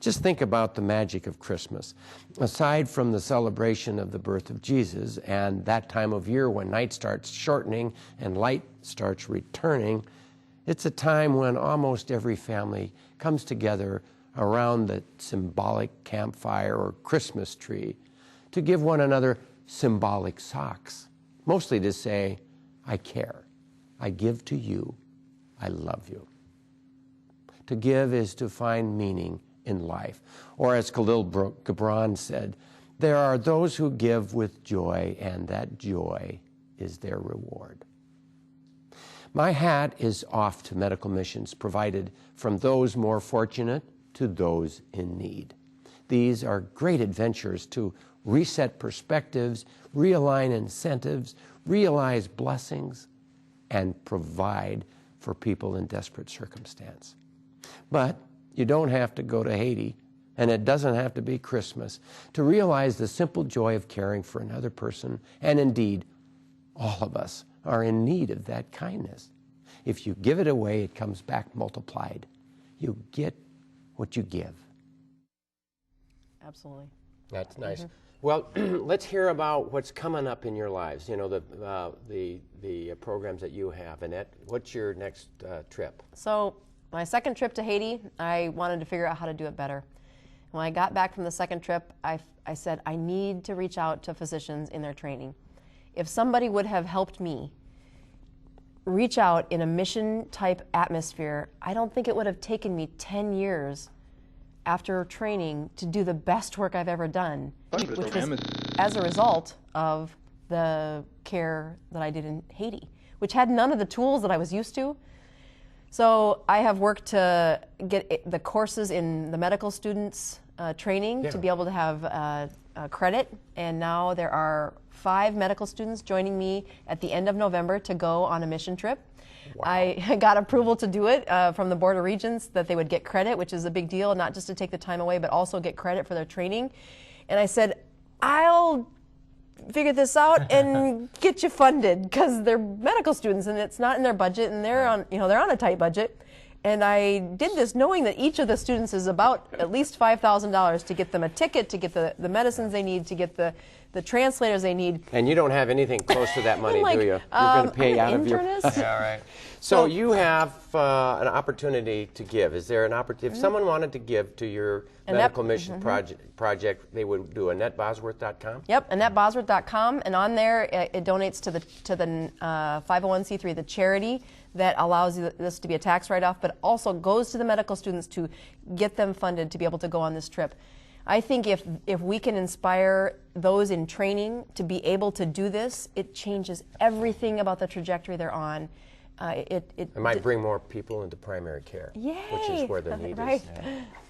Just think about the magic of Christmas. Aside from the celebration of the birth of Jesus and that time of year when night starts shortening and light starts returning, it's a time when almost every family comes together around the symbolic campfire or Christmas tree to give one another symbolic socks, mostly to say, I care, I give to you, I love you. To give is to find meaning in life. Or as Khalil Gibran said, there are those who give with joy, and that joy is their reward. My hat is off to medical missions provided from those more fortunate to those in need. These are great adventures to reset perspectives, realign incentives, realize blessings, and provide for people in desperate circumstance. But you don't have to go to Haiti, and it doesn't have to be Christmas, to realize the simple joy of caring for another person, and indeed, all of us are in need of that kindness. If you give it away, it comes back multiplied. You get what you give. Absolutely. That's nice. Well, let's hear about what's coming up in your lives. You know, the programs that you have. Annette, what's your next trip? So my second trip to Haiti, I wanted to figure out how to do it better. When I got back from the second trip, I said, I need to reach out to physicians in their training. If somebody would have helped me reach out in a mission-type atmosphere, I don't think it would have taken me 10 years after training to do the best work I've ever done, which was as a result of the care that I did in Haiti, which had none of the tools that I was used to. So I have worked to get the courses in the medical students training to be able to have credit, and now there are 5 medical students joining me at the end of November to go on a mission trip. Wow. I got approval to do it from the Board of Regents that they would get credit, which is a big deal, not just to take the time away, but also get credit for their training. And I said, I'll figure this out and get you funded, because they're medical students and it's not in their budget, and they're on a tight budget. And I did this knowing that each of the students is about at least $5,000 to get them a ticket, to get the medicines they need, to get the translators they need. And you don't have anything close to that money, do you? You're going to pay out of your... Yeah, right. So you have an opportunity to give. Is there an opportunity? If someone wanted to give to your medical mission project, they would do AnnetteBosworth.com? Yep, AnnetteBosworth.com, and on there it donates to the 501c3, the charity that allows this to be a tax write-off, but also goes to the medical students to get them funded to be able to go on this trip. I think if we can inspire those in training to be able to do this, it changes everything about the trajectory they're on. It might bring more people into primary care, which is where the need right. is.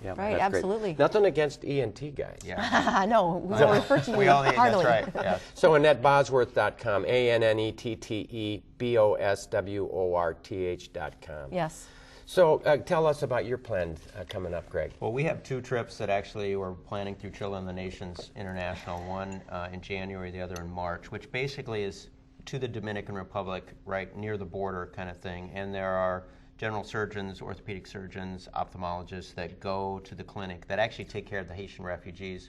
Yeah, right, absolutely. Great. Nothing against ENT guys. Yeah. No, we will refer to you heartily. That's right. Yeah. So AnnetteBosworth.com, AnnetteBosworth.com. Yes. So tell us about your plans coming up, Greg. Well, we have 2 trips that actually we're planning through Children of the Nations International, one in January, the other in March, which basically is to the Dominican Republic, right near the border kind of thing. And there are general surgeons, orthopedic surgeons, ophthalmologists that go to the clinic that actually take care of the Haitian refugees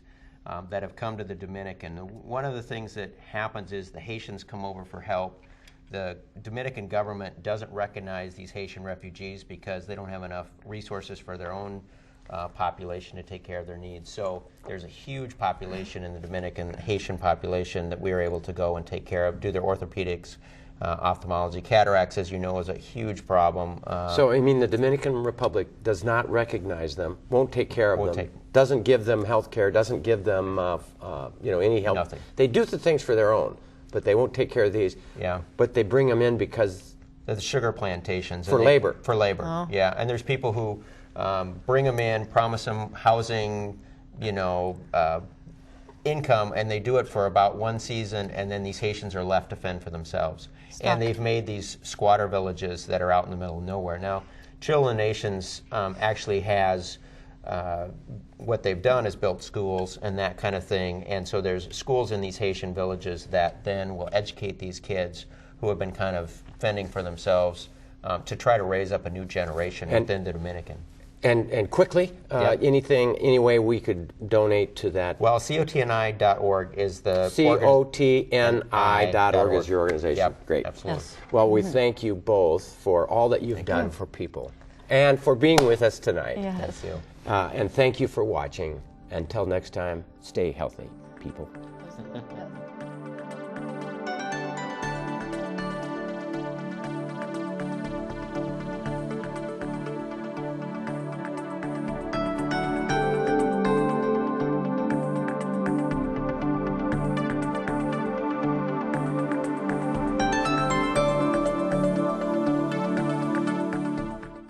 that have come to the Dominican. One of the things that happens is the Haitians come over for help. The Dominican government doesn't recognize these Haitian refugees because they don't have enough resources for their own population to take care of their needs. So there's a huge population in the Dominican Haitian population that we are able to go and take care of, do their orthopedics, ophthalmology. Cataracts, as you know, is a huge problem. So, I mean, the Dominican Republic does not recognize them, won't take care of them, doesn't give them health care, doesn't give them any help. Nothing. They do the things for their own, but they won't take care of these. Yeah. But they bring them in because... the sugar plantations. For labor. For labor, yeah. And there's people who bring them in, promise them housing, income, and they do it for about 1 season, and then these Haitians are left to fend for themselves. And they've made these squatter villages that are out in the middle of nowhere. Now, Children of the Nations actually has, what they've done is built schools and that kind of thing, and so there's schools in these Haitian villages that then will educate these kids who have been kind of fending for themselves to try to raise up a new generation within the Dominican. And quickly, any way we could donate to that? Well, cotni.org is the cotni.org is your organization. Yep, great. Absolutely. Yes. Well, we thank you both for all that you've done for people and for being with us tonight. Yes. Thank you. And thank you for watching. Until next time, stay healthy, people.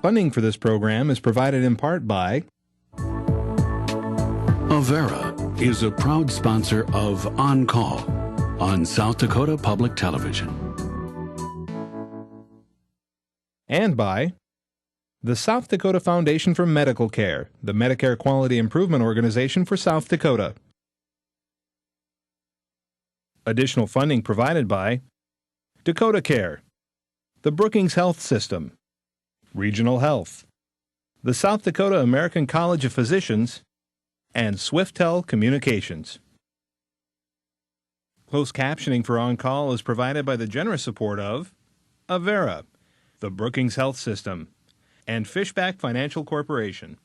Funding for this program is provided in part by Avera is a proud sponsor of On Call on South Dakota Public Television. and by the South Dakota Foundation for Medical Care, the Medicare Quality Improvement Organization for South Dakota. Additional funding provided by Dakota Care, the Brookings Health System, Regional Health, the South Dakota American College of Physicians, and Swiftel Communications. Closed captioning for On Call is provided by the generous support of Avera, the Brookings Health System, and Fishback Financial Corporation.